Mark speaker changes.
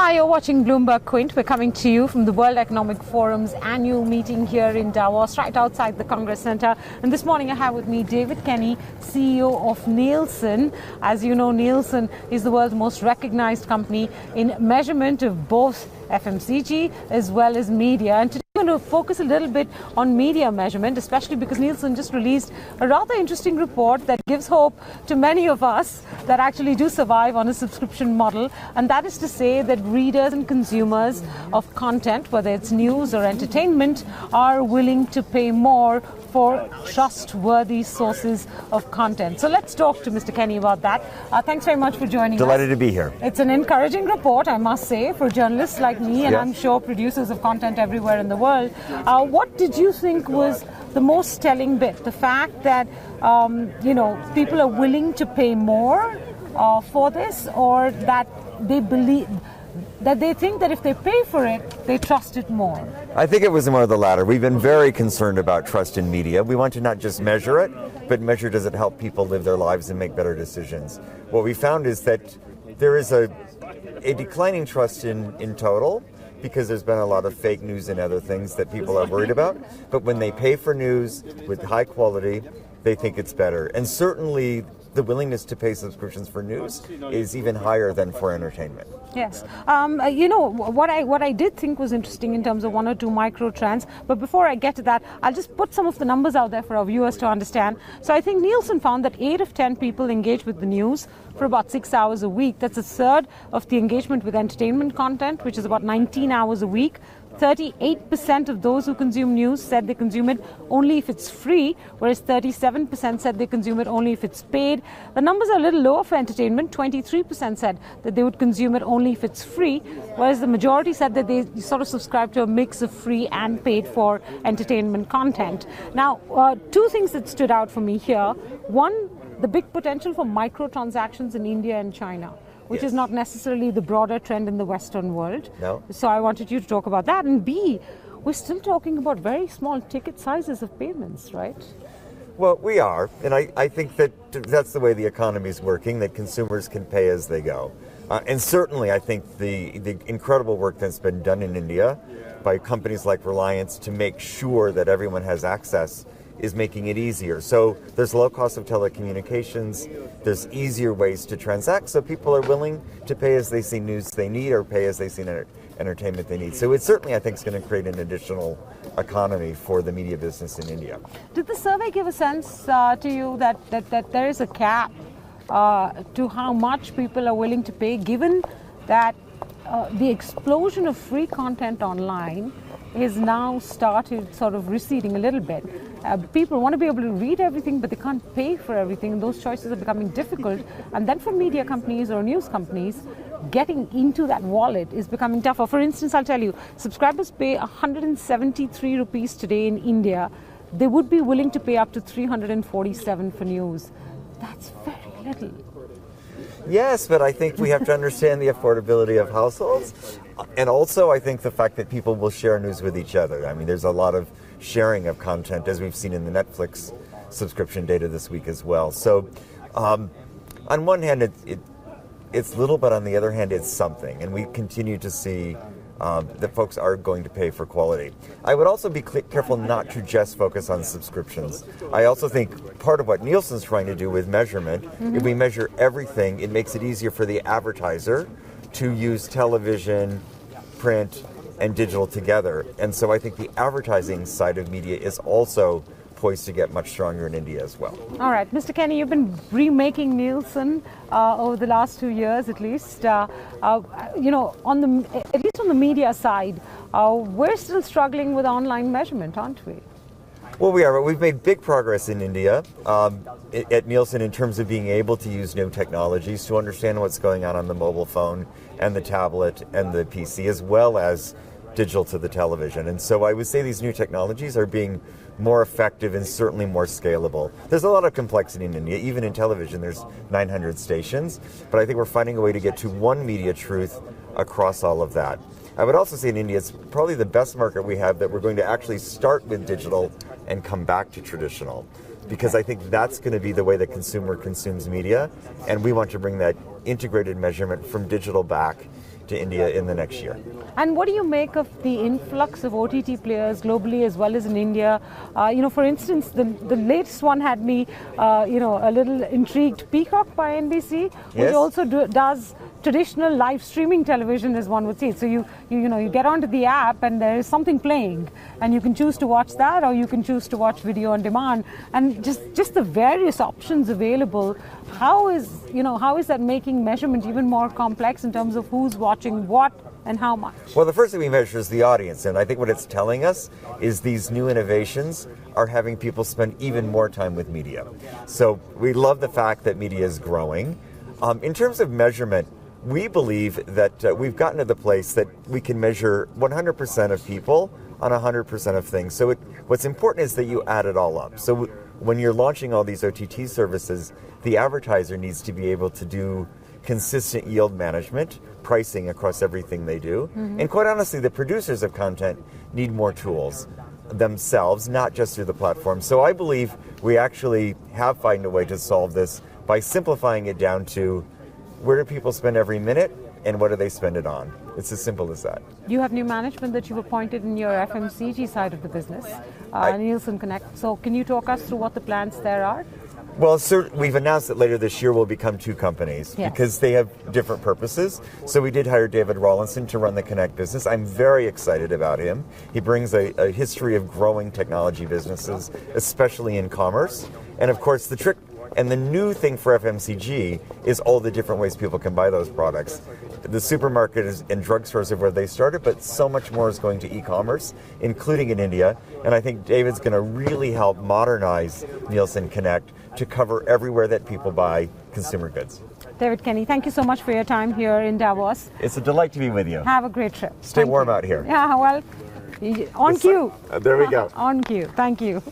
Speaker 1: Hi, you're watching BloombergQuint. We're coming to you from the World Economic Forum's annual meeting here in Davos, right outside the Congress Center. And this morning I have with me David Kenny, CEO of Nielsen. As you know, Nielsen is the world's most recognized company in measurement of both FMCG as well as media. And today we're going to focus a little bit on media measurement, especially because Nielsen just released a rather interesting report that gives hope to many of us that actually do survive on a subscription model. And that is to say that readers and consumers of content, whether it's news or entertainment, are willing to pay more for trustworthy sources of content. So let's talk to Mr. Kenny about that. Thanks very much for joining us.
Speaker 2: Delighted to be here.
Speaker 1: It's an encouraging report, I must say, for journalists like me, and I'm sure producers of content everywhere in the world. What did you think was the most telling bit? The fact that people are willing to pay more for this, or that they believe that they think that if they pay for it, they trust it more?
Speaker 2: I think it was more of the latter. We've been very concerned about trust in media. We want to not just measure it, but measure does it help people live their lives and make better decisions. What we found is that there is a declining trust in total, because there's been a lot of fake news and other things that people are worried about. But when they pay for news with high quality, they think it's better. And certainly the willingness to pay subscriptions for news is even higher than for entertainment.
Speaker 1: Yes. What I did think was interesting in terms of one or two micro trends, but before I get to that, I'll just put some of the numbers out there for our viewers to understand. So I think Nielsen found that 8 of 10 people engage with the news for about 6 hours a week. That's a third of the engagement with entertainment content, which is about 19 hours a week. 38% of those who consume news said they consume it only if it's free, whereas 37% said they consume it only if it's paid. The numbers are a little lower for entertainment. 23% said that they would consume it only if it's free, whereas the majority said that they sort of subscribe to a mix of free and paid for entertainment content. Now, two things that stood out for me here. One, the big potential for microtransactions in India and China, which is not necessarily the broader trend in the Western world.
Speaker 2: No.
Speaker 1: So I wanted you to talk about that. And B, we're still talking about very small ticket sizes of payments, right?
Speaker 2: Well, we are, and I think that that's the way the economy is working, that consumers can pay as they go. And certainly I think the incredible work that's been done in India by companies like Reliance to make sure that everyone has access is making it easier. So there's low cost of telecommunications, there's easier ways to transact, so people are willing to pay as they see news they need or pay as they see entertainment they need. So it certainly, I think, is going to create an additional economy for the media business in India.
Speaker 1: Did the survey give a sense to you that there is a cap to how much people are willing to pay, given that the explosion of free content online is now started sort of receding a little bit? People want to be able to read everything, but they can't pay for everything, and those choices are becoming difficult. And then for media companies or news companies, getting into that wallet is becoming tougher. For instance, I'll tell you, subscribers pay 173 rupees today in India. They would be willing to pay up to 347 for news. That's very little.
Speaker 2: Yes, but I think we have to understand the affordability of households. And also, I think the fact that people will share news with each other. I mean, there's a lot of sharing of content, as we've seen in the Netflix subscription data this week as well. So, on one hand, it's little, but on the other hand, it's something. And we continue to see that folks are going to pay for quality. I would also be careful not to just focus on subscriptions. I also think part of what Nielsen's trying to do with measurement, if we measure everything, it makes it easier for the advertiser to use television, print, and digital together. And so I think the advertising side of media is also poised to get much stronger in India as well.
Speaker 1: All right, Mr. Kenny, you've been remaking Nielsen over the last 2 years at least. At least on the media side, we're still struggling with online measurement, aren't we?
Speaker 2: Well, we are, but we've made big progress in India at Nielsen in terms of being able to use new technologies to understand what's going on the mobile phone and the tablet and the PC, as well as digital to the television. And so I would say these new technologies are being more effective and certainly more scalable. There's a lot of complexity in India. Even in television, there's 900 stations, but I think we're finding a way to get to one media truth across all of that. I would also say in India, it's probably the best market we have that we're going to actually start with digital and come back to traditional, because I think that's going to be the way the consumer consumes media, and we want to bring that integrated measurement from digital back to India in the next year.
Speaker 1: And what do you make of the influx of OTT players globally as well as in India? For instance, the latest one had me, a little intrigued. Peacock by NBC, which also does traditional live streaming television, as one would say. So you get onto the app and there is something playing, and you can choose to watch that, or you can choose to watch video on demand, and just the various options available. How is that making measurement even more complex in terms of who's watching what and how much?
Speaker 2: Well, the first thing we measure is the audience, and I think what it's telling us is these new innovations are having people spend even more time with media. So we love the fact that media is growing. In terms of measurement, we believe that we've gotten to the place that we can measure 100% of people on 100% of things. So what's important is that you add it all up. So when you're launching all these OTT services, the advertiser needs to be able to do consistent yield management, pricing across everything they do. Mm-hmm. And quite honestly, the producers of content need more tools themselves, not just through the platform. So I believe we actually have found a way to solve this by simplifying it down to where do people spend every minute and what do they spend it on? It's as simple as that.
Speaker 1: You have new management that you've appointed in your FMCG side of the business, Nielsen Connect. So can you talk us through what the plans there are?
Speaker 2: Well, sir, we've announced that later this year we'll become two companies because they have different purposes. So we did hire David Rawlinson to run the Connect business. I'm very excited about him. He brings a history of growing technology businesses, especially in commerce. And of course, the trick and the new thing for FMCG is all the different ways people can buy those products. The supermarket and drugstores are where they started, but so much more is going to e-commerce, including in India. And I think David's going to really help modernize Nielsen Connect to cover everywhere that people buy consumer goods.
Speaker 1: David Kenny, thank you so much for your time here in Davos.
Speaker 2: It's a delight to be with you.
Speaker 1: Have a great trip.
Speaker 2: Stay warm out here.
Speaker 1: Yeah, well, on cue.
Speaker 2: There we go.
Speaker 1: On cue. Thank you.